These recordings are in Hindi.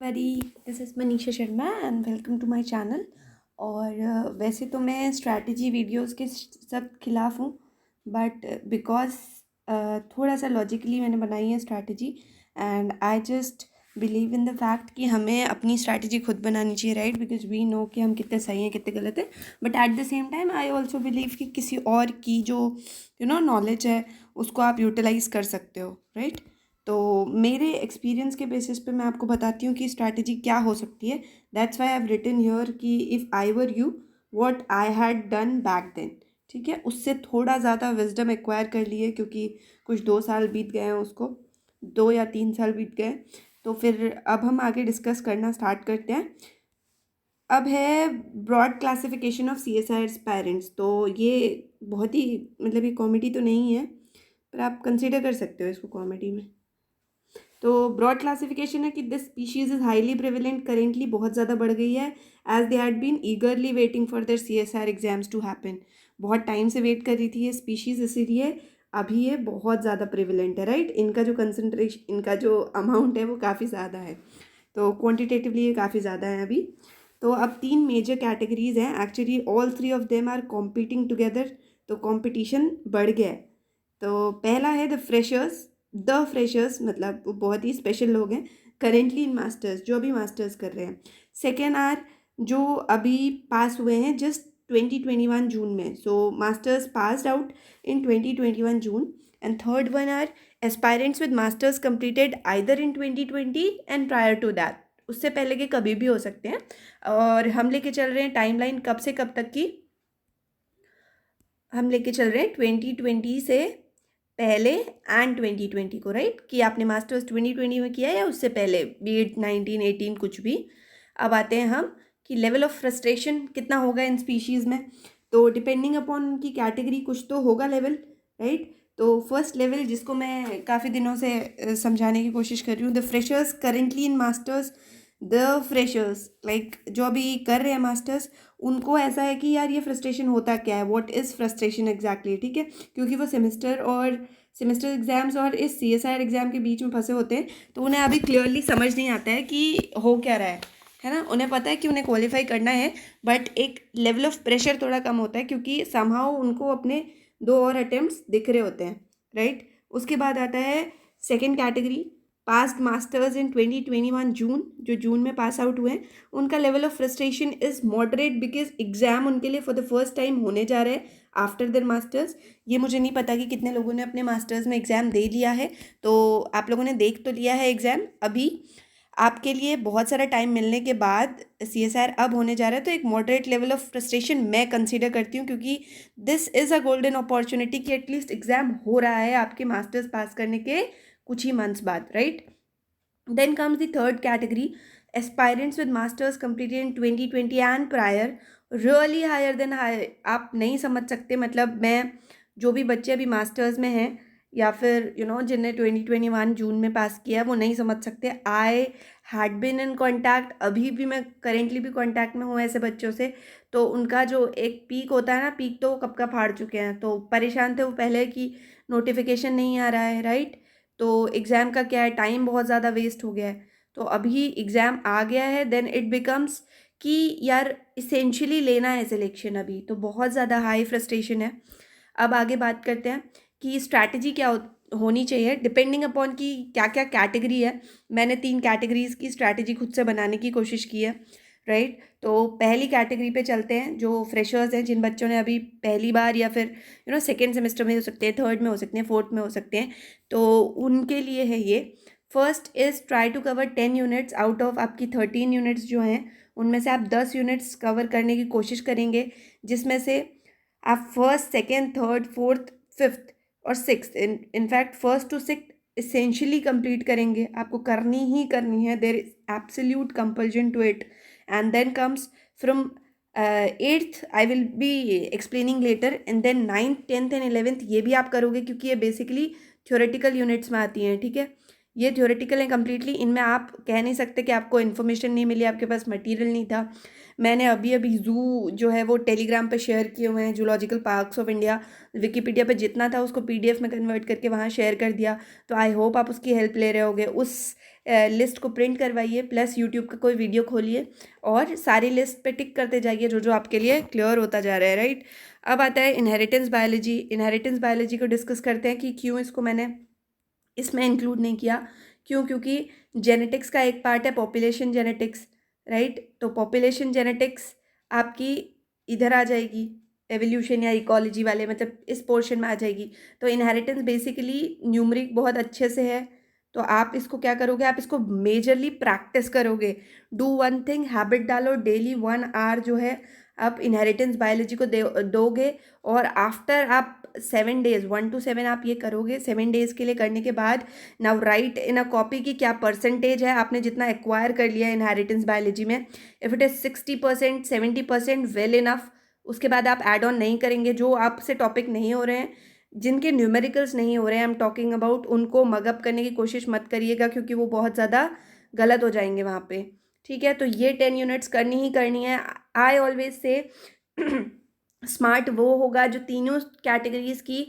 Very this is Manisha Sharma and welcome to my channel. और वैसे तो मैं स्ट्रैटेजी वीडियोस के सख्त खिलाफ़ हूँ, बट बिकॉज थोड़ा सा लॉजिकली मैंने बनाई है strategy, and I just believe in the fact कि हमें अपनी स्ट्रैटेजी खुद बनानी चाहिए, राइट? बिकॉज वी नो कि हम कितने सही हैं कितने गलत हैं। But at the same time I also believe कि किसी और की जो नॉलेज है उसको आप यूटिलाइज कर सकते हो, राइट? तो मेरे एक्सपीरियंस के बेसिस पे मैं आपको बताती हूँ कि स्ट्रैटेजी क्या हो सकती है। That's why I have written here कि if I were you what I had done back then. ठीक है, उससे थोड़ा ज़्यादा विजडम एक्वायर कर लिए, क्योंकि कुछ 2 साल बीत गए हैं उसको, 2 या 3 साल बीत गए। तो फिर अब हम आगे डिस्कस करना स्टार्ट करते हैं। अब है broad classification of C S I aspirants. तो ये बहुत ही मतलब ये कॉमेडी तो नहीं है, पर आप कंसिडर कर सकते हो इसको कॉमेडी में। तो ब्रॉड क्लासिफिकेशन है कि this species is highly prevalent, currently बहुत ज़्यादा बढ़ गई है, as they had been eagerly waiting for their C S R exams to happen. बहुत टाइम से वेट कर रही थी ये स्पीशीज़, इसीलिए अभी ये बहुत ज़्यादा प्रेवलेंट है, राइट? इनका जो कंसनट्रेशन, इनका जो अमाउंट है वो काफ़ी ज़्यादा है, तो क्वान्टिटेटिवली ये काफ़ी ज़्यादा है अभी। तो अब 3 मेजर कैटेगरीज हैं, actually all 3 of them are competing together, तो कॉम्पिटिशन बढ़ गया है। तो पहला है द फ्रेशर्स, मतलब वो बहुत ही स्पेशल लोग हैं, करेंटली इन मास्टर्स, जो अभी मास्टर्स कर रहे हैं। सेकेंड आर जो अभी पास हुए हैं जस्ट 2021 जून में, so masters passed out in 2021 June. And third one are aspirants with masters completed either in 2020 and prior to that, उससे पहले के कभी भी हो सकते हैं। और हम लेके चल रहे हैं टाइमलाइन कब से कब तक की, हम लेके चल रहे हैं 2020 से पहले एंड 2020 को, राइट? कि आपने मास्टर्स 2020 में किया या उससे पहले, बी एड 1918 कुछ भी। अब आते हैं हम कि लेवल ऑफ फ्रस्ट्रेशन कितना होगा इन स्पीशीज़ में। तो डिपेंडिंग अपॉन उनकी कैटेगरी कुछ तो होगा लेवल, राइट? तो फर्स्ट लेवल जिसको मैं काफ़ी दिनों से समझाने की कोशिश कर रही हूँ, the freshers currently in masters. The freshers like जो अभी कर रहे हैं मास्टर्स, उनको ऐसा है कि यार ये फ्रस्ट्रेशन होता क्या है, व्हाट इज़ फ्रस्ट्रेशन एग्जैक्टली, ठीक है? क्योंकि वो सेमेस्टर एग्जाम्स और इस C S I R exam के बीच में फंसे होते हैं, तो उन्हें अभी क्लियरली समझ नहीं आता है कि हो क्या रहा है ना? उन्हें पता है कि उन्हें क्वालिफाई करना है, बट एक लेवल ऑफ प्रेशर थोड़ा कम होता है, क्योंकि समहाउ उनको अपने 2 और अटेम्प्ट्स दिख रहे होते हैं, राइट? उसके बाद आता है second category, past masters in 2021 जून, जो जून में पास आउट हुए हैं। उनका level of frustration is moderate, because exam उनके लिए फॉर द फर्स्ट टाइम होने जा रहे हैं आफ्टर देयर मास्टर्स। ये मुझे नहीं पता कि कितने लोगों ने अपने मास्टर्स में एग्ज़ाम दे लिया है, तो आप लोगों ने देख तो लिया है एग्ज़ाम। अभी आपके लिए बहुत सारा टाइम मिलने के बाद सी एस आर अब होने जा रहा है, तो एक मॉडरेट लेवल ऑफ फ्रस्ट्रेशन मैं कंसिडर करती हूँ, क्योंकि this is a golden opportunity कि एटलीस्ट एग्ज़ाम हो रहा है आपके मास्टर्स पास करने के कुछ ही मंथ्स बाद, right? Then comes the third category, aspirants with masters completed in 2020 and prior, really higher than high। आप नहीं समझ सकते, मतलब मैं जो भी बच्चे अभी मास्टर्स में हैं या फिर जिन्हें 2021 जून में पास किया है, वो नहीं समझ सकते। I had been in contact, अभी भी मैं करेंटली भी कॉन्टैक्ट में हूँ ऐसे बच्चों से। तो उनका जो एक पीक होता है ना, पीक तो वो कब का फाड़ चुके हैं, तो परेशान थे वो पहले कि नोटिफिकेशन नहीं आ रहा है, राइट? तो एग्ज़ाम का क्या है, टाइम बहुत ज़्यादा वेस्ट हो गया है। तो अभी एग्ज़ाम आ गया है, देन इट बिकम्स कि यार इसेंशियली लेना है सिलेक्शन अभी, तो बहुत ज़्यादा हाई फ्रस्ट्रेशन है। अब आगे बात करते हैं कि स्ट्रैटेजी क्या होनी चाहिए, डिपेंडिंग अपॉन कि क्या क्या कैटेगरी है। मैंने 3 कैटेगरीज की स्ट्रैटेजी खुद से बनाने की कोशिश की है, राइट? तो पहली कैटेगरी पे चलते हैं, जो फ्रेशर्स हैं, जिन बच्चों ने अभी पहली बार या फिर सेकेंड सेमेस्टर में हो सकते हैं, थर्ड में हो सकते हैं, फोर्थ में हो सकते हैं, तो उनके लिए है ये। First is try to cover 10 units out of आपकी 13 यूनिट्स जो हैं, उनमें से आप 10 यूनिट्स कवर करने की कोशिश करेंगे, जिसमें से आप first second third fourth fifth और sixth, in fact first to sixth essentially complete करेंगे, आपको करनी ही करनी है, there is absolute compulsion to it. And then comes from eighth, I will be explaining later, and then 9th 10th and 11th ये भी आप करोगे, क्योंकि ये बेसिकली थ्योरेटिकल यूनिट्स में आती हैं, ठीक है? ये थ्योरेटिकल है कम्प्लीटली, इनमें आप कह नहीं सकते कि आपको इन्फॉर्मेशन नहीं मिली, आपके पास मटेरियल नहीं था। मैंने अभी अभी जू जो है वो टेलीग्राम पे शेयर किए हुए हैं, zoological parks of India, Wikipedia पे जितना था उसको पीडीएफ में कन्वर्ट करके वहाँ शेयर कर दिया। तो आई होप आप उसकी हेल्प ले रहे होगे। उस लिस्ट को प्रिंट करवाइए, प्लस यूट्यूब का कोई वीडियो खोलिए और सारी लिस्ट पे टिक करते जाइए जो जो आपके लिए क्लियर होता जा रहा है, राइट। अब आता है इनहेरिटेंस बायोलॉजी। इनहेरिटेंस बायोलॉजी को डिस्कस करते हैं कि क्यों इसको मैंने इसमें इंक्लूड नहीं किया। क्यों? क्योंकि जेनेटिक्स का एक पार्ट है पॉपुलेशन जेनेटिक्स, राइट। तो पॉपुलेशन जेनेटिक्स आपकी इधर आ जाएगी, एवोल्यूशन या इकोलॉजी वाले मतलब इस पोर्शन में आ जाएगी। तो इनहेरिटेंस बेसिकली न्यूमरिक बहुत अच्छे से है, तो आप इसको क्या करोगे, आप इसको मेजरली प्रैक्टिस करोगे। डू वन थिंग, हैबिट डालो, डेली 1 आवर जो है आप इनहेरिटेंस बायोलॉजी को दोगे। और आफ्टर आप 7 डेज 1 to 7 आप ये करोगे, 7 डेज के लिए करने के बाद now right in a copy की क्या परसेंटेज है आपने जितना एक्वायर कर लिया इनहेरिटेंस बायोलॉजी में। If it is 60%, 70%, well enough. उसके बाद आप एड ऑन नहीं करेंगे। जो आपसे टॉपिक नहीं हो रहे हैं, जिनके न्यूमेरिकल्स नहीं हो रहे हैं, आई एम टॉकिंग अबाउट, उनको मगअप करने की कोशिश मत करिएगा क्योंकि वो बहुत ज़्यादा गलत हो जाएंगे वहाँ पे, ठीक है। तो ये 10 यूनिट्स करनी ही करनी है। आई ऑलवेज से स्मार्ट वो होगा जो तीनों कैटेगरीज की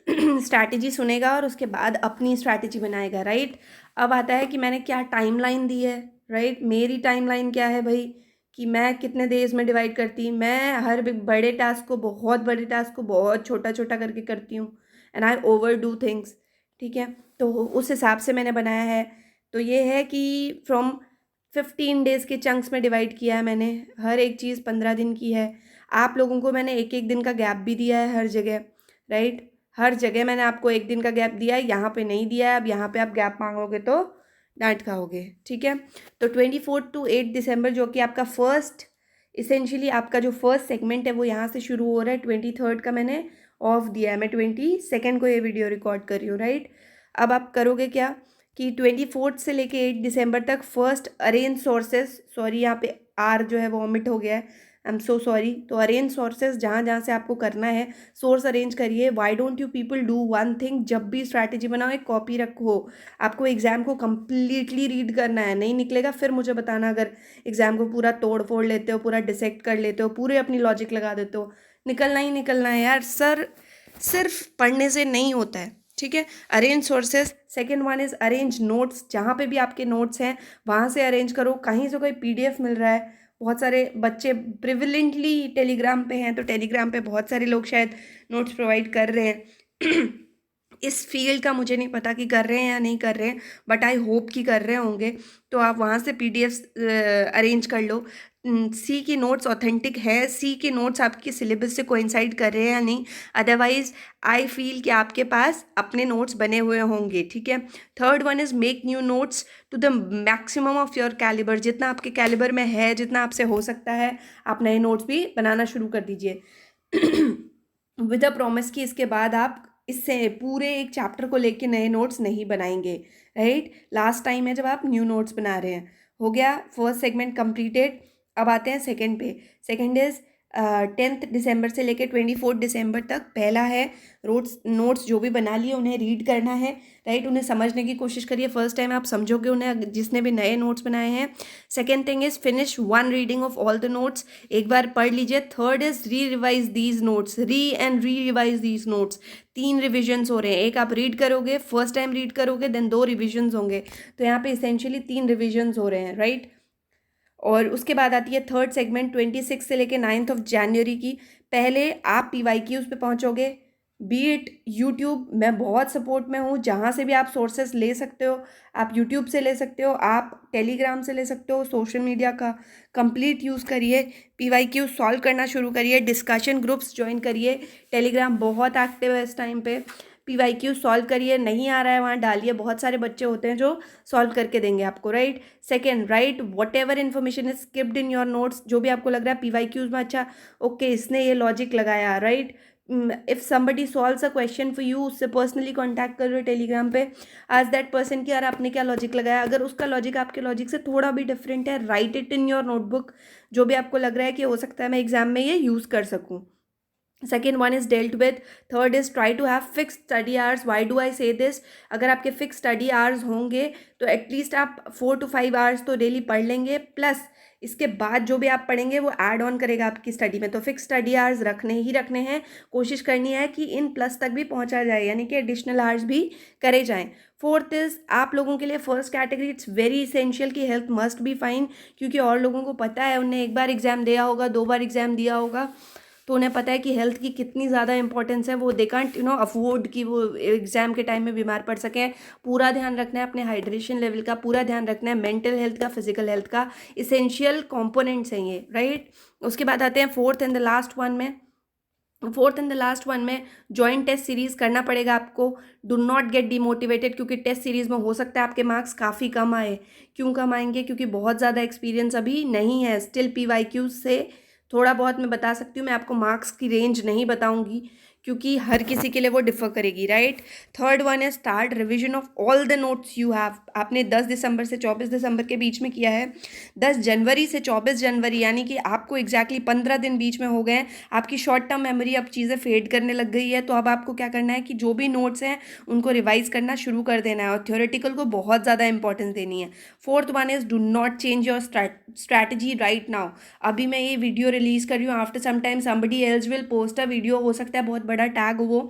स्ट्रैटेजी सुनेगा और उसके बाद अपनी स्ट्रैटेजी बनाएगा, राइट। अब आता है कि मैंने क्या टाइमलाइन दी है, राइट। मेरी टाइमलाइन क्या है भाई, कि मैं कितने डेज में डिवाइड करती, मैं हर बड़े टास्क को, बहुत बड़े टास्क को बहुत छोटा छोटा करके करती हूँ, and I over do things, ठीक है। तो उस हिसाब से मैंने बनाया है। तो ये है कि फ्रॉम 15 डेज के चंक्स में डिवाइड किया है मैंने, हर एक चीज़ 15 दिन की है। आप लोगों को मैंने एक एक दिन का गैप भी दिया है हर जगह, राइट। हर जगह मैंने आपको एक दिन का गैप दिया है, यहाँ पे नहीं दिया है। अब यहाँ पे आप गैप मांगोगे तो डांट खाओगे, ठीक है। तो 24 to 8 दिसंबर जो कि आपका फर्स्ट, इसेंशियली आपका जो फर्स्ट सेगमेंट है वो यहाँ से शुरू हो रहा है। 23 का मैंने ऑफ दिया है, मैं 22 को ये वीडियो रिकॉर्ड कर रही हूँ, राइट। अब आप करोगे क्या कि 24 से लेके 8 दिसंबर तक फर्स्ट अरेंज सोर्सेस, सॉरी यहाँ पे आर जो है वो ओमिट हो गया है, आई एम सो सॉरी। तो अरेंज सोर्सेज जहाँ जहाँ से आपको करना है सोर्स अरेंज करिए। Why don't you people do one thing, जब भी स्ट्रैटेजी बनाओ एक कॉपी रखो। आपको एग्जाम को कम्प्लीटली रीड करना है, नहीं निकलेगा फिर मुझे बताना। अगर एग्जाम को पूरा तोड़ फोड़ लेते हो, पूरा डिसेक्ट कर लेते हो, पूरे अपनी लॉजिक लगा देते हो, निकलना ही निकलना है यार सर। सिर्फ पढ़ने से नहीं होता है, ठीक है। Arrange sources. Second one is arrange notes. जहाँ पे भी आपके नोट्स हैं वहाँ से अरेंज करो। कहीं से कोई पीडीएफ मिल रहा है, बहुत सारे बच्चे प्रिविलेंटली टेलीग्राम पे हैं, तो टेलीग्राम पे बहुत सारे लोग शायद नोट्स प्रोवाइड कर रहे हैं इस फील्ड का मुझे नहीं पता कि कर रहे हैं या नहीं कर रहे हैं, बट आई होप कि कर रहे होंगे। तो आप वहाँ से पीडीएफ्स अरेंज कर लो। सी की नोट्स ऑथेंटिक है, सी के नोट्स आपके सिलेबस से कोइंसाइड कर रहे हैं या नहीं, अदरवाइज आई फील कि आपके पास अपने नोट्स बने हुए होंगे, ठीक है। Third one is make new notes to the maximum of your calibre. जितना आपके कैलिबर में है, जितना आपसे हो सकता है, आप नए नोट्स भी बनाना शुरू कर दीजिए विद अ प्रॉमिस कि इसके बाद आप इससे पूरे एक चैप्टर को लेके नए नोट्स नहीं बनाएंगे, राइट। लास्ट टाइम है जब आप न्यू नोट्स बना रहे हैं। हो गया फर्स्ट सेगमेंट कंप्लीटेड। अब आते हैं सेकंड पे। सेकंड इज़ 10 दिसंबर से लेकर 24 दिसंबर तक। पहला है नोट्स जो भी बना लिए उन्हें रीड करना है, राइट। उन्हें समझने की कोशिश करिए, फर्स्ट टाइम आप समझोगे उन्हें जिसने भी नए नोट्स बनाए हैं। Second thing is finish 1 reading of all the notes, एक बार पढ़ लीजिए। थर्ड इज़ री रिवाइज दीज नोट्स, री and re revise these notes. 3 revisions हो रहे हैं, एक आप रीड करोगे, फर्स्ट टाइम रीड करोगे, देन 2 रिविजन्स होंगे। तो यहाँ पे इसेंशियली 3 रिविजन्स हो रहे हैं, राइट। और उसके बाद आती है थर्ड सेगमेंट 26 से लेके 9 जनवरी की। पहले आप PYQs पे पहुंचोगे, बी इट यूट्यूब, मैं बहुत सपोर्ट में हूँ। जहाँ से भी आप सोर्सेस ले सकते हो, आप यूट्यूब से ले सकते हो, आप टेलीग्राम से ले सकते हो, सोशल मीडिया का कंप्लीट यूज़ करिए। PYQ सॉल्व करना शुरू करिए, डिस्कशन ग्रुप्स ज्वाइन करिए। टेलीग्राम बहुत एक्टिव है इस टाइम पे। PYQ सॉल्व करिए, नहीं आ रहा है वहाँ डालिए, बहुत सारे बच्चे होते हैं जो सॉल्व करके देंगे आपको, right. Second, right what ever information is skipped in your notes. जो भी आपको लग रहा है PYQs में, अच्छा ओके इसने ये लॉजिक लगाया, right. If somebody solves a question for you, उससे पर्सनली कॉन्टैक्ट करो टेलीग्राम पे, आज दैट पर्सन कि यार आपने क्या लॉजिक लगाया। अगर उसका लॉजिक आपके लॉजिक से थोड़ा भी डिफरेंट है, right it in your notebook. जो भी आपको लग रहा है कि हो सकता है मैं एग्जाम में ये यूज़ कर सकूँ, second one is dealt with, third is try to have fix study hours. Why do I say this? अगर आपके फिक्स स्टडी आवर्स होंगे तो एटलीस्ट आप 4 to 5 आवर्स तो डेली पढ़ लेंगे, प्लस इसके बाद जो भी आप पढ़ेंगे वो ऐड ऑन करेगा आपकी स्टडी में. तो फिक्स स्टडी आवर्स रखने ही रखने हैं, कोशिश करनी है कि इन प्लस तक भी पहुंचा जाए, यानी कि एडिशनल आवर्स भी करे जाएं. फोर्थ इज़ आप लोगों के लिए first category it's very essential कि हेल्थ मस्ट बी फाइन, क्योंकि और लोगों को पता है, उन्हें एक बार एग्ज़ाम दिया होगा, 2 बार एग्ज़ाम दिया होगा, तो उन्हें पता है कि हेल्थ की कितनी ज़्यादा इंपॉर्टेंस है. वो दे कांट अफोर्ड कि वो एग्ज़ाम के टाइम में बीमार पड़ सकें. पूरा ध्यान रखना है अपने हाइड्रेशन लेवल का, पूरा ध्यान रखना है मेंटल हेल्थ का, फिजिकल हेल्थ का. इसेंशियल कॉम्पोनेंट्स हैं ये, राइट. उसके बाद आते हैं fourth and the last one में जॉइंट टेस्ट सीरीज़ करना पड़ेगा आपको. डू नॉट गेट डिमोटिवेटेड, क्योंकि टेस्ट सीरीज़ में हो सकता है आपके मार्क्स काफ़ी कम आए. क्यों कम आएंगे? क्योंकि बहुत ज़्यादा एक्सपीरियंस अभी नहीं है. स्टिल PYQ से थोड़ा बहुत मैं बता सकती हूँ, मैं आपको मार्क्स की रेंज नहीं बताऊँगी क्योंकि हर किसी के लिए वो डिफ़र करेगी, राइट. थर्ड वन है start revision of all the notes you have. आपने 10 दिसंबर से 24 दिसंबर के बीच में किया है. 10 जनवरी से 24 जनवरी, यानी कि आपको एग्जैक्टली 15 दिन बीच में हो गए हैं. आपकी शॉर्ट टर्म मेमोरी अब चीज़ें फेड करने लग गई है. तो अब आपको क्या करना है कि जो भी नोट्स हैं उनको रिवाइज करना शुरू कर देना है और थ्योरेटिकल को बहुत ज़्यादा इंपॉर्टेंस देनी है. Fourth one is do not change your strategy right now. अभी मैं ये वीडियो रिलीज़ कर रही हूँ, after some time somebody else will post a video, हो सकता है बहुत बड़ा टैग हो वो,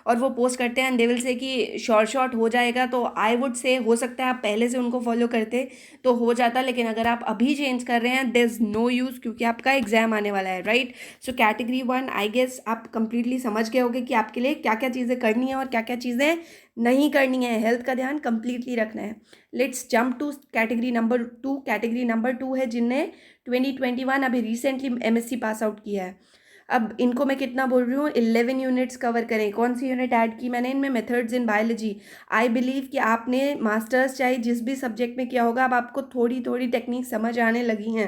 और वो पोस्ट करते हैं एंड दे विल से कि शॉर्ट हो जाएगा. तो आई वुड से हो सकता है आप पहले से उनको फॉलो करते तो हो जाता, लेकिन अगर आप अभी चेंज कर रहे हैं देयर इज़ नो यूज़, क्योंकि आपका एग्जाम आने वाला है, right. So category 1 I guess आप कंप्लीटली समझ गए होंगे कि आपके लिए क्या क्या चीज़ें करनी है और क्या क्या चीज़ें नहीं करनी है. हेल्थ का ध्यान कंप्लीटली रखना है. Let's jump to category number 2. Category number 2 है जिनने 2021 अभी रिसेंटली MSc पास आउट किया है. अब इनको मैं कितना बोल रही हूँ, 11 यूनिट्स कवर करें. कौन सी यूनिट ऐड की मैंने इनमें? Methods in biology. I believe कि आपने मास्टर्स चाहे जिस भी सब्जेक्ट में किया होगा, अब आपको थोड़ी थोड़ी टेक्निक समझ आने लगी हैं,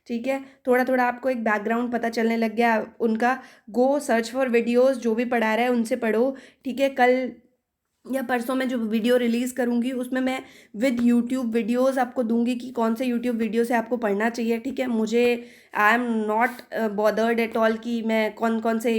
ठीक है. थोड़ा थोड़ा आपको एक बैकग्राउंड पता चलने लग गया उनका. गो सर्च फॉर वीडियोस, जो भी पढ़ा रहा है उनसे पढ़ो, ठीक है. कल या परसों में जो वीडियो रिलीज़ करूँगी उसमें मैं विद यूट्यूब वीडियोस आपको दूंगी कि कौन से यूट्यूब वीडियो से आपको पढ़ना चाहिए, ठीक है. मुझे I am not bothered at all कि मैं कौन कौन से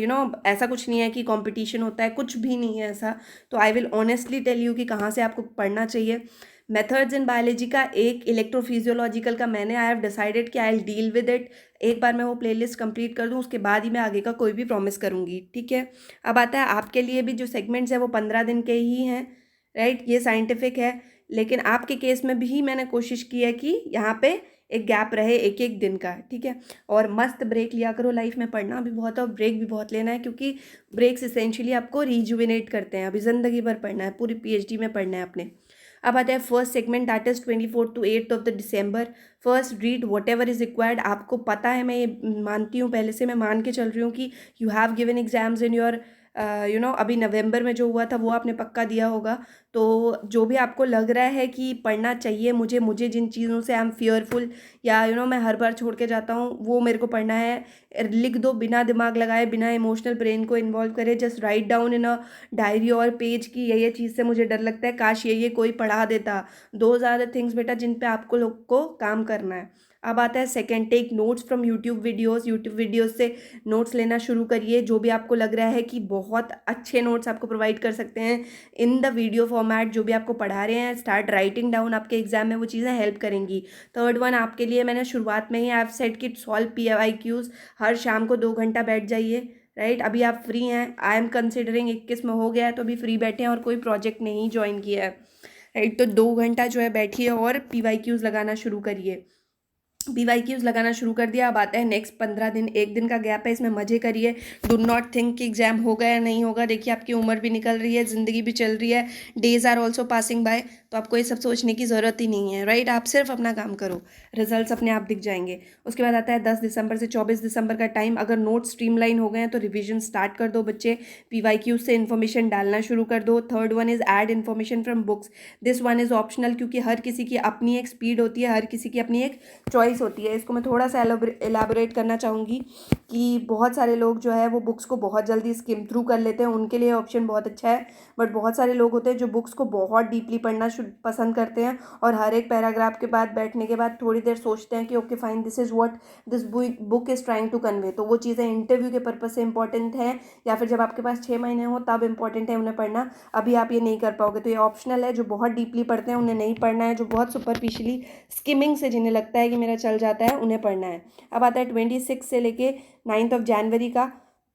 ऐसा कुछ नहीं है कि कंपटीशन होता है, कुछ भी नहीं है ऐसा. तो I will honestly tell you कि कहाँ से आपको पढ़ना चाहिए. मेथड्स इन बायोलॉजी का एक, इलेक्ट्रोफिजियोलॉजिकल का मैंने आई हैव डिसाइडेड कि I will deal with it. एक बार मैं वो प्लेलिस्ट कंप्लीट कर दूँ उसके बाद ही मैं आगे का कोई भी प्रॉमिस करूँगी, ठीक है. अब आता है आपके लिए भी जो सेगमेंट्स है वो 15 दिन के ही हैं, राइट. ये साइंटिफिक है, लेकिन आपके केस में भी मैंने कोशिश की है कि यहाँ पे एक गैप रहे एक एक दिन का, ठीक है. और मस्त ब्रेक लिया करो. लाइफ में पढ़ना भी बहुत है और ब्रेक भी बहुत लेना है, क्योंकि ब्रेक्स इसेंशियली आपको रिजुविनेट करते हैं. अभी ज़िंदगी भर पढ़ना है, पूरी PhD में पढ़ना है आपने. अब आता है first segment, that is 24 to 8 of the December. First read what ever is required. आपको पता है, मैं ये मानती हूँ, पहले से मैं मान के चल रही हूँ कि you have given exams in your अभी नवंबर में जो हुआ था वो आपने पक्का दिया होगा. तो जो भी आपको लग रहा है कि पढ़ना चाहिए मुझे जिन चीज़ों से आई एम फियरफुल या मैं हर बार छोड़ के जाता हूँ, वो मेरे को पढ़ना है. लिख दो बिना दिमाग लगाए, बिना इमोशनल ब्रेन को इन्वॉल्व करे. Just write down in a diary और पेज की ये चीज़ से मुझे डर लगता है, काश ये कोई पढ़ा देता. दोज आर द थिंग्स बेटा जिन पे आपको लोग को काम करना है. अब आता है second, take notes from YouTube videos से नोट्स लेना शुरू करिए. जो भी आपको लग रहा है कि बहुत अच्छे नोट्स आपको प्रोवाइड कर सकते हैं इन द वीडियो फॉर्मेट, जो भी आपको पढ़ा रहे हैं, स्टार्ट राइटिंग डाउन. आपके एग्जाम में वो चीज़ें हेल्प करेंगी. थर्ड वन आपके लिए मैंने शुरुआत में ही आई हैव सेड कि सॉल्व PYQs. हर शाम को 2 घंटा बैठ जाइए, राइट. अभी आप फ्री हैं, आई एम कंसिडरिंग 21 में हो गया है तो अभी फ्री बैठे हैं और कोई प्रोजेक्ट नहीं ज्वाइन किया है, राइट. तो 2 घंटा जो है बैठिए और PYQs लगाना शुरू करिए. PYQs लगाना शुरू कर दिया. अब आता है नेक्स्ट 15 दिन, एक दिन का गैप है, इसमें मज़े करिए. डू नॉट थिंक कि एग्जाम होगा या नहीं होगा. देखिए आपकी उम्र भी निकल रही है, ज़िंदगी भी चल रही है, days are also passing by. तो आपको ये सब सोचने की ज़रूरत ही नहीं है, राइट. आप सिर्फ अपना काम करो, रिजल्ट्स अपने आप दिख जाएंगे. उसके बाद आता है 10 दिसंबर से 24 दिसंबर का टाइम. अगर नोट स्ट्रीमलाइन हो गए हैं तो रिविजन स्टार्ट कर दो बच्चे. PYQs से इन्फॉर्मेशन डालना शुरू कर दो. Third one is add information from books. This one is optional, क्योंकि हर किसी की अपनी एक स्पीड होती है, हर किसी की अपनी एक चॉइस चॉइस होती है। इसको मैं थोड़ा सा एलाबोरेट करना चाहूँगी कि बहुत सारे लोग जो है वो बुक्स को बहुत जल्दी स्किम थ्रू कर लेते हैं, उनके लिए ऑप्शन बहुत अच्छा है। बट बहुत सारे लोग होते हैं जो बुक्स को बहुत डीपली पढ़ना पसंद करते हैं और हर एक पैराग्राफ के बाद बैठने के बाद थोड़ी देर सोचते हैं कि okay fine, this is what this book is trying to convey. तो वो चीज़ें इंटरव्यू के पर्पज़ से इंपॉर्टेंट हैं या फिर जब आपके पास 6 महीने हो तब इंपॉर्टेंट है उन्हें पढ़ना। अभी आप ये नहीं कर पाओगे, तो ये ऑप्शनल है। जो बहुत डीपली पढ़ते हैं उन्हें नहीं पढ़ना है, जो बहुत सुपरफिशली स्किमिंग से जिन्हें लगता है कि मेरा चल जाता है उन्हें पढ़ना है। अब आता है 26 से लेके 9 जनवरी का।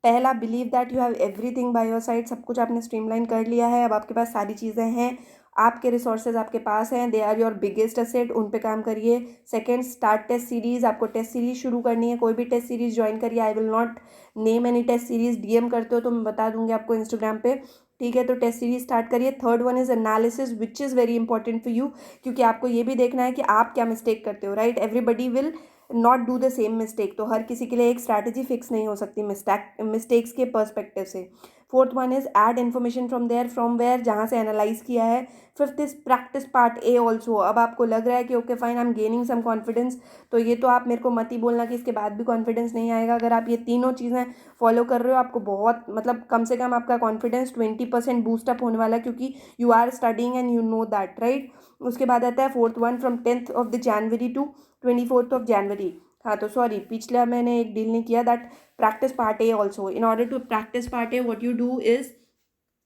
पहला, believe that you have everything by your side. सब कुछ आपने स्ट्रीमलाइन कर लिया है, अब आपके पास सारी चीज़ें हैं, आपके रिसोर्सेज आपके पास हैं, they are your biggest asset, उन पे काम करिए। Second, start test series. आपको टेस्ट सीरीज़ शुरू करनी है, कोई भी टेस्ट सीरीज़ ज्वाइन करिए। I will not name any test series, DM करते हो तो मैं बता दूंगी आपको इंस्टाग्राम पे, ठीक है। तो टेस्ट सीरीज स्टार्ट करिए। Third one is analysis which is very important for you, क्योंकि आपको ये भी देखना है कि आप क्या मिस्टेक करते हो, right. Everybody will not do the same mistake, तो हर किसी के लिए एक स्ट्रैटेजी फिक्स नहीं हो सकती मिस्टेक्स के पर्सपेक्टिव से। Fourth one is add information from where, जहाँ से एनालाइज किया है। Fifth is practice part A also. अब आपको लग रहा है कि okay fine, I am gaining some confidence, तो ये तो आप मेरे को मत ही बोलना कि इसके बाद भी कॉन्फिडेंस नहीं आएगा। अगर आप ये तीनों चीज़ें फॉलो कर रहे हो, आपको बहुत मतलब कम से कम आपका कॉन्फिडेंस 20% बूस्टअप होने वाला है, क्योंकि you are studying and you know that, right. उसके बाद आता है fourth one, from 10th January to 24th January. हाँ तो सॉरी, पिछला मैंने एक डील नहीं किया, that practice part A also. In order to practice part A, what you do is,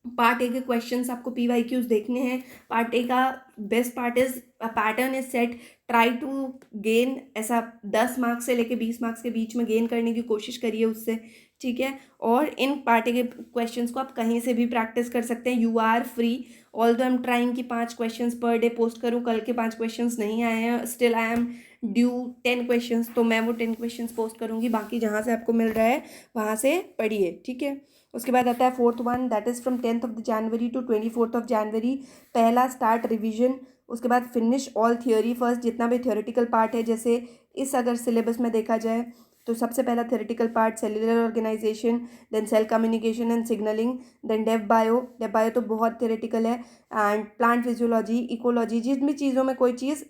part A के क्वेश्चंस आपको PYQs देखने हैं। पार्ट ए का best part is pattern is set, try to gain, ऐसा 10 मार्क्स से लेके 20 मार्क्स के बीच में गेन करने की कोशिश करिए उससे, ठीक है। और इन पार्ट ए के क्वेश्चंस को आप कहीं से भी प्रैक्टिस कर सकते हैं, यू आर फ्री। ऑल दो आई एम ट्राइंग कि 5 क्वेश्चंस पर डे पोस्ट करूँ, कल के 5 क्वेश्चंस नहीं आए हैं, still I am due 10 questions, तो मैं वो 10 क्वेश्चंस पोस्ट करूँगी। बाकी जहाँ से आपको मिल रहा है वहाँ से पढ़िए, ठीक है। उसके बाद आता है fourth one, that is from 10th January to 24th January. पहला, स्टार्ट रिवीजन। उसके बाद फिनिश ऑल थियोरी फर्स्ट, जितना भी थियोरेटिकल पार्ट है, जैसे इस अगर सिलेबस में देखा जाए तो सबसे पहला theoretical part cellular organisation, then cell communication and signalling, then dev bio तो बहुत थियोरेटिकल है, एंड प्लांट फिजियोलॉजी, इकोलॉजी। जिन भी चीज़ों में कोई चीज़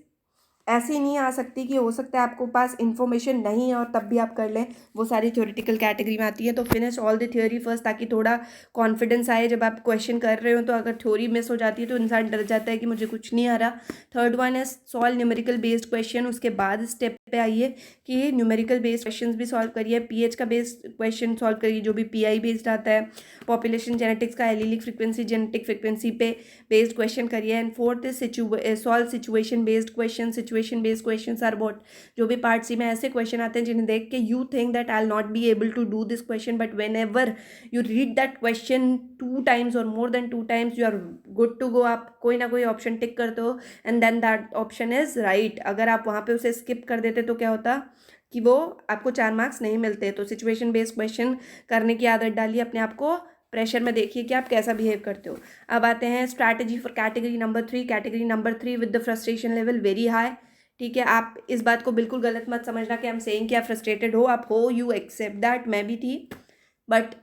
ऐसी नहीं आ सकती कि हो सकता है आपको पास इन्फॉर्मेशन नहीं है और तब भी आप कर लें, वो सारी थ्योरेटिकल कैटेगरी में आती है। तो finish all the theory first, ताकि थोड़ा कॉन्फिडेंस आए जब आप क्वेश्चन कर रहे हो। तो अगर थ्योरी मिस हो जाती है तो इंसान डर जाता है कि मुझे कुछ नहीं आ रहा। थर्ड वन है सॉल्व न्यूमेरिकल बेस्ड क्वेश्चन। उसके बाद स्टेप पे आइए कि न्यूमेरिकल बेस्ड क्वेश्चन भी सॉल्व करिए, PH का बेस्ड क्वेश्चन सॉल्व करिए जो भी PI बेस्ड आता है, पॉपुलेशन जेनेटिक्स का एलीलिक फ्रिक्वेंसी, जेनेटिक फ्रिक्वेंसी पे बेस्ड क्वेश्चन करिए। And fourth is solve situation based question. Situation based questions are what, जो भी पार्ट सी में ऐसे क्वेश्चन आते हैं जिन्हें देख के you think that I will not be able to do this question, but whenever you read that question 2 times और more than 2 times, you are good to go. आप कोई ना कोई ऑप्शन टिक करते हो and then that option is right. अगर आप वहाँ पे उसे स्किप कर देते तो क्या होता कि वो आपको 4 मार्क्स नहीं मिलते। तो सिचुएशन बेस्ड क्वेश्चन करने की आदत डालिए अपने आप को, प्रेशर में देखिए कि आप कैसा बिहेव करते हो। अब आते हैं strategy for category number 3। Category number 3 with the frustration level very high, ठीक है। आप इस बात को बिल्कुल गलत मत समझना कि आई एम सेइंग कि आप फ्रस्ट्रेटेड हो, आप हो, यू एक्सेप्ट दैट। मैं भी थी, बट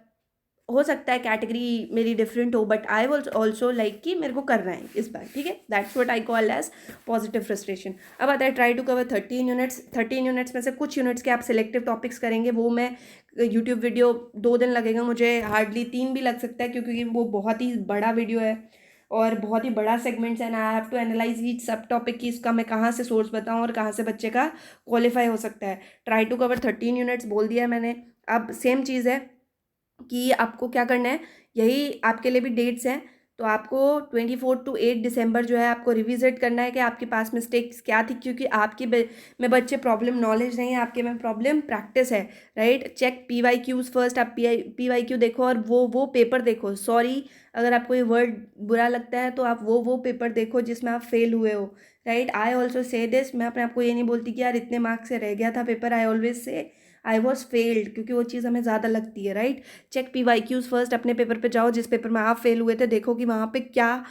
हो सकता है कैटेगरी मेरी डिफरेंट हो, but I was also like कि मेरे को करना है इस बार, ठीक है। That's what I call as positive frustration. अब आता है try to cover 13 units. 13 units में से कुछ यूनिट्स के आप सिलेक्टिव टॉपिक्स करेंगे, वो मैं यूट्यूब वीडियो 2 दिन लगेगा मुझे, हार्डली 3 भी लग सकता है, क्योंकि वो बहुत ही बड़ा वीडियो है और बहुत ही बड़ा सेगमेंट्स है ना। I have to analyse each sub topic की इसका मैं कहाँ से सोर्स बताऊँ और कहाँ से बच्चे का क्वालिफाई हो सकता है। ट्राई टू कवर 13 यूनिट्स बोल दिया है मैंने। अब सेम चीज़ है कि आपको क्या करना है, यही आपके लिए भी डेट्स हैं। तो आपको 24 to 8 दिसंबर जो है आपको रिविजिट करना है कि आपके पास मिस्टेक्स क्या थी, क्योंकि आपके में बच्चे प्रॉब्लम नॉलेज नहीं है, आपके में प्रॉब्लम प्रैक्टिस है, राइट। Check PYQs first. आप PYQ देखो और वो पेपर देखो। सॉरी अगर आपको ये वर्ड बुरा लगता है तो आप वो पेपर देखो जिसमें आप फेल हुए हो, right. I also say this, मैं अपने आपको ये नहीं बोलती कि यार इतने मार्क्स से रह गया था paper, I always say I was failed, क्योंकि वो चीज़ हमें ज़्यादा लगती है, राइट। Check PYQs first. अपने पेपर पे जाओ जिस पेपर में आप फेल हुए थे, देखो कि वहाँ पे क्या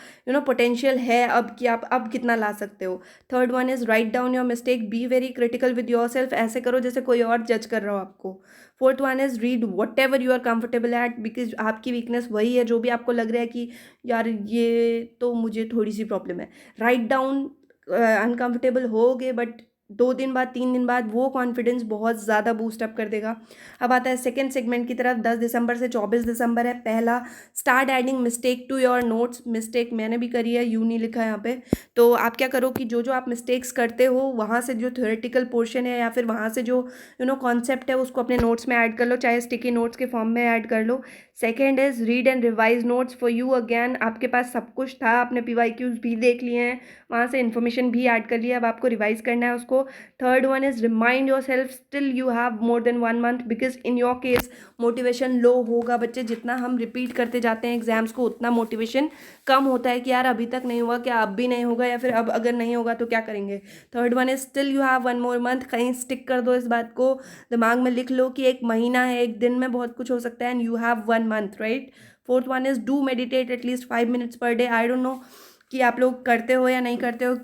पोटेंशियल है अब कि आप अब कितना ला सकते हो। Third one is write down your mistake, be very critical with your self. ऐसे करो जैसे कोई और जज कर रहा हो आपको। Fourth one is read whatever you are comfortable at, because आपकी वीकनेस वही है जो भी आपको लग रहा है कि यार ये तो मुझे थोड़ी सी प्रॉब्लम है। राइट डाउन, अनकम्फर्टेबल होगे बट 2 दिन बाद 3 दिन बाद वो कॉन्फिडेंस बहुत ज़्यादा बूस्ट अप कर देगा। अब आता है सेकंड सेगमेंट की तरफ। 10 दिसंबर से 24 दिसंबर है। पहला, start adding mistake to your notes. Mistake मैंने भी करी है, यू नहीं लिखा है यहाँ पे। तो आप क्या करो कि जो जो आप मिस्टेक्स करते हो वहाँ से जो थ्योरेटिकल पोर्शन है या फिर वहाँ से जो कॉन्सेप्ट है उसको अपने नोट्स में ऐड कर लो, चाहे स्टिकी नोट्स के फॉर्म में ऐड कर लो। Second is read and revise notes for you again. आपके पास सब कुछ था, आपने PYQs भी देख लिए हैं, वहाँ से इन्फॉर्मेशन भी ऐड कर लिया, अब आपको रिवाइज करना है उसको। Third one is remind yourself still you have more than 1 month, because in your case motivation low होगा बच्चे। जितना हम रिपीट करते जाते हैं एग्जाम्स को उतना मोटिवेशन कम होता है कि यार अभी तक नहीं हुआ, क्या अब भी नहीं होगा, या फिर अब अगर नहीं होगा तो क्या करेंगे। Third one is still you have 1 more month। कहीं स्टिक कर दो इस बात को, दिमाग में लिख लो कि 1 महीना है, 1 दिन में बहुत कुछ हो सकता है, and you have 1 month, right. Fourth one is do meditate at least 5 minutes per day. I don't no कि आप लोग करते हो या नहीं करते हो,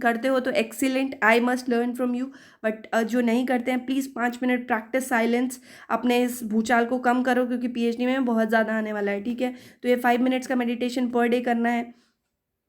करते हो तो excellent, I must learn from you. But जो नहीं करते हैं प्लीज़ 5 मिनट प्रैक्टिस साइलेंस, अपने इस भूचाल को कम करो क्योंकि PhD में बहुत ज़्यादा आने वाला है, ठीक है। तो ये 5 मिनट्स का मेडिटेशन पर डे करना है।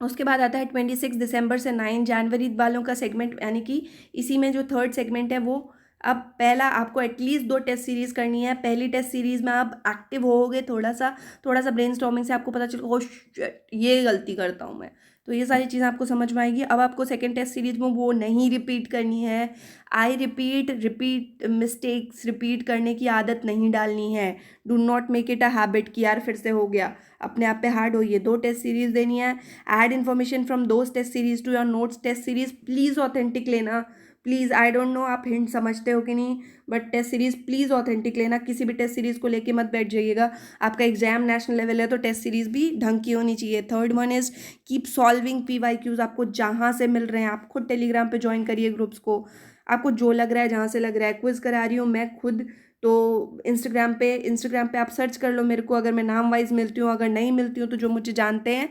उसके बाद आता है 26 दिसंबर से 9 जनवरी वालों का सेगमेंट, यानी कि इसी में जो थर्ड सेगमेंट है वो, अब पहला आपको एटलीस्ट 2 टेस्ट सीरीज़ करनी है। पहली टेस्ट सीरीज़ में आप एक्टिव होगे, थोड़ा सा ब्रेनस्टॉर्मिंग से आपको पता चलेगा ओ शिट, ये गलती करता हूँ मैं, तो ये सारी चीज़ें आपको समझ में आएगी। अब आपको सेकेंड टेस्ट सीरीज में वो नहीं रिपीट करनी है। आई रिपीट मिस्टेक्स रिपीट करने की आदत नहीं डालनी है। Do not make it a habit कि यार फिर से हो गया, अपने आप पे हार्ड होइए। 2 टेस्ट सीरीज देनी है। Add information from those test series to your notes test series. Please authentic लेना, प्लीज़। आई डोंट नो आप हिंट समझते हो कि नहीं, but test series please authentic लेना। किसी भी टेस्ट सीरीज़ को लेके मत बैठ जाइएगा। आपका एग्जाम नेशनल लेवल है तो टेस्ट सीरीज़ भी ढंग की होनी चाहिए। Third one is keep solving PYQs। आपको जहाँ से मिल रहे हैं, आप खुद टेलीग्राम पे ज्वाइन करिए ग्रुप्स को। आपको जो लग रहा है, जहाँ से लग रहा है, क्विज करा रही हूँ मैं खुद। तो इंस्टाग्राम पे आप सर्च कर लो मेरे को, अगर मैं नाम वाइज मिलती हूँ, अगर नहीं मिलती हूँ तो जो मुझे जानते हैं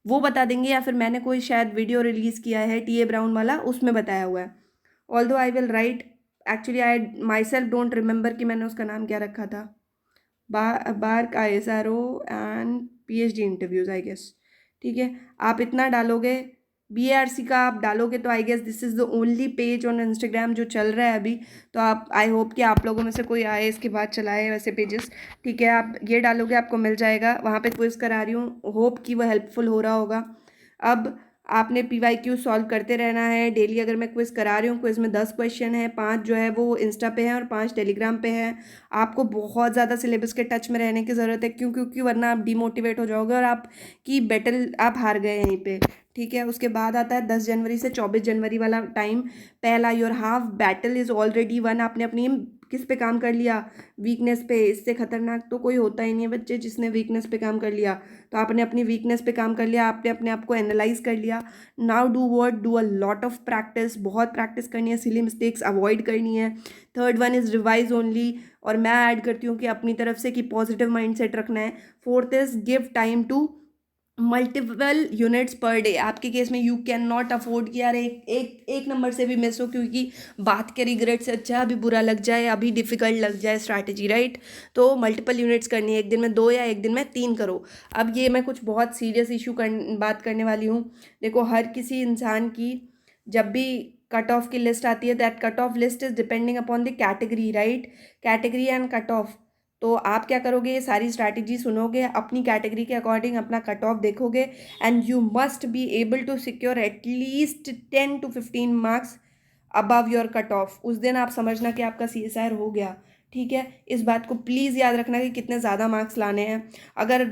वो बता देंगे, या फिर मैंने कोई शायद वीडियो रिलीज़ किया है TA ब्राउन वाला, उसमें बताया हुआ है। Although I will write, actually I myself don't remember कि मैंने उसका नाम क्या रखा था। BARC ISRO and PhD interviews, I guess. ठीक है, आप इतना डालोगे, BARC का आप डालोगे तो I guess this is the only page on Instagram जो चल रहा है अभी। तो आप, आई होप कि आप लोगों में से कोई आए इसके बाद चलाए वैसे पेजेस। ठीक है, आप ये डालोगे आपको मिल जाएगा। वहाँ पे क्विज करा रही हूँ, होप कि वह हेल्पफुल हो रहा होगा। अब आपने PYQ सॉल्व करते रहना है डेली। अगर मैं क्विज करा रही हूँ, क्विज में 10 क्वेश्चन है, 5 जो है वो इंस्टा पे है और 5 टेलीग्राम पे है। आपको बहुत ज़्यादा सिलेबस के टच में रहने की ज़रूरत है, क्योंकि वरना आप डिमोटिवेट हो जाओगे और आपकी बैटल आप हार गए यहीं पे। ठीक है, उसके बाद आता है 10 जनवरी से 24 जनवरी वाला टाइम। पहला, your half battle is already one. आपने अपनी किस पे काम कर लिया, वीकनेस पे। इससे खतरनाक तो कोई होता ही नहीं है बच्चे जिसने वीकनेस पे काम कर लिया। तो आपने अपनी वीकनेस पे काम कर लिया, आपने अपने आप को एनालाइज कर लिया। Now do a lot of practice. बहुत प्रैक्टिस करनी है, सिली मिस्टेक्स अवॉइड करनी है। Third one is revise only, और मैं ऐड करती हूँ कि अपनी तरफ से कि पॉजिटिव माइंडसेट रखना है। Fourth is give time to multiple units per day. आपके केस में यू कैन नॉट अफोर्ड कि यार एक नंबर से भी मिस हो, क्योंकि बात के रिग्रेट से अच्छा अभी बुरा लग जाए, अभी डिफिकल्ट लग जाए स्ट्रैटेजी, राइट। तो मल्टीपल यूनिट्स करनी है, एक दिन में 2 या एक दिन में 3 करो। अब ये मैं कुछ बहुत सीरियस इशू बात करने वाली हूँ। देखो, हर किसी इंसान की जब भी कट ऑफ की लिस्ट आती है, that cut off list is depending upon the category, right. Category and cut off. तो आप क्या करोगे, ये सारी स्ट्रैटेजी सुनोगे, अपनी कैटेगरी के अकॉर्डिंग अपना कट ऑफ देखोगे, and you must be able to secure at least 10 to 15 marks above your cut off. उस दिन आप समझना कि आपका CSIR हो गया। ठीक है, इस बात को प्लीज़ याद रखना कि कितने ज़्यादा मार्क्स लाने हैं। अगर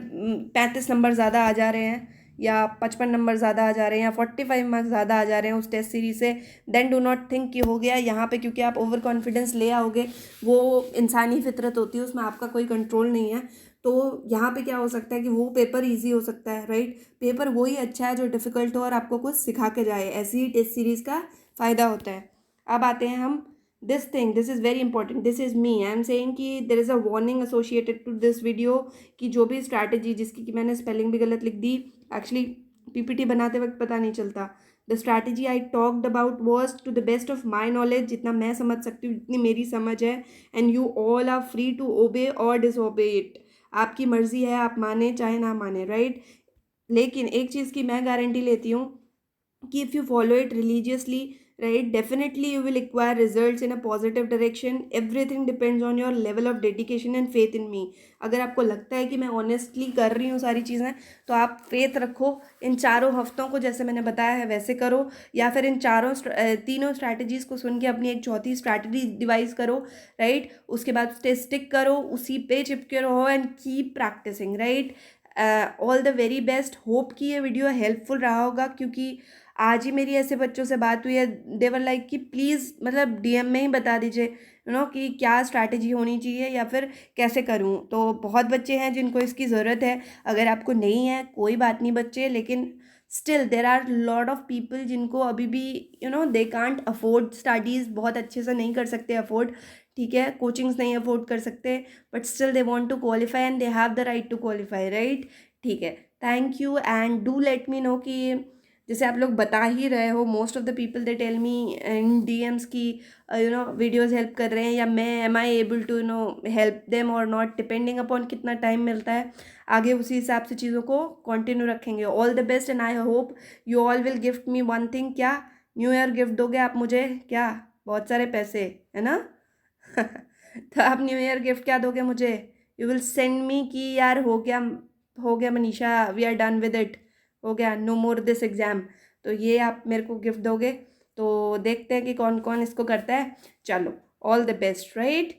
35 नंबर ज़्यादा आ जा रहे हैं, या 55 नंबर ज़्यादा आ जा रहे हैं, या 45 मार्क्स ज़्यादा आ जा रहे हैं उस टेस्ट सीरीज से, देन डू नॉट थिंक कि हो गया यहाँ पे, क्योंकि आप ओवर कॉन्फिडेंस ले आओगे। वो इंसानी फितरत होती है, उसमें आपका कोई कंट्रोल नहीं है। तो यहाँ पे क्या हो सकता है कि वो पेपर इजी हो सकता है, राइट। पेपर वही अच्छा है जो डिफ़िकल्ट हो और आपको कुछ सिखा के जाए, ऐसी ही टेस्ट सीरीज़ का फ़ायदा होता है। अब आते हैं हम this is very important, this is me, I am saying कि there is a warning associated to this video, कि जो भी स्ट्रैटेजी, जिसकी कि मैंने स्पेलिंग भी गलत लिख दी, एक्चुअली PPT बनाते वक्त पता नहीं चलता। The strategy I talked about was to the best of my knowledge, जितना मैं समझ सकती हूँ, जितनी मेरी समझ है, and you all are free to obey और डिसओबे इट। आपकी मर्जी है, आप माने चाहे ना माने, राइट। लेकिन एक चीज़ की मैं गारंटी लेती हूँ कि if you follow it religiously, right? Definitely you will acquire results in a positive direction. Everything depends on your level of dedication and faith in me. अगर आपको लगता है कि मैं ऑनेस्टली कर रही हूँ सारी चीज़ें, तो आप फेथ रखो, इन 4 हफ्तों को जैसे मैंने बताया है वैसे करो, या फिर इन तीनों स्ट्रैटेजीज़ को सुन के अपनी एक चौथी स्ट्रैटेजी डिवाइस करो, राइट? उसके बाद स्टिक करो, उसी पे चिपके रहो and keep practising, right? All the very best. Hope कि ये वीडियो हेल्पफुल रहा होगा, क्योंकि आज ही मेरी ऐसे बच्चों से बात हुई है, देवर लाइक कि प्लीज़ मतलब डीएम में ही बता दीजिए कि क्या स्ट्रैटेजी होनी चाहिए या फिर कैसे करूं। तो बहुत बच्चे हैं जिनको इसकी ज़रूरत है, अगर आपको नहीं है कोई बात नहीं बच्चे, लेकिन still there are lot of people जिनको अभी भी दे कांट अफोर्ड स्टडीज़, बहुत अच्छे से नहीं कर सकते अफोर्ड, ठीक है, कोचिंग्स नहीं अफोर्ड कर सकते, but still they want to qualify and they have the right to qualify, right? ठीक है, thank you and do let me know कि जैसे आप लोग बता ही रहे हो, most of the people they tell me in DMs की वीडियोज़ हेल्प कर रहे हैं, या मैं am I able to help them और नॉट, डिपेंडिंग अपॉन कितना टाइम मिलता है। आगे उसी हिसाब से चीज़ों को कंटिन्यू रखेंगे। All the best and I hope you all will gift me one thing. क्या न्यू ईयर गिफ्ट दोगे आप मुझे? क्या? बहुत सारे पैसे, है ना? तो आप न्यू ईयर गिफ्ट क्या दोगे मुझे? यू विल सेंड मी कि यार हो गया Manisha, we are done with it, हो गया, नो मोर दिस एग्ज़ाम। तो ये आप मेरे को गिफ्ट दोगे, तो देखते हैं कि कौन कौन इसको करता है। चलो, ऑल द बेस्ट, राइट?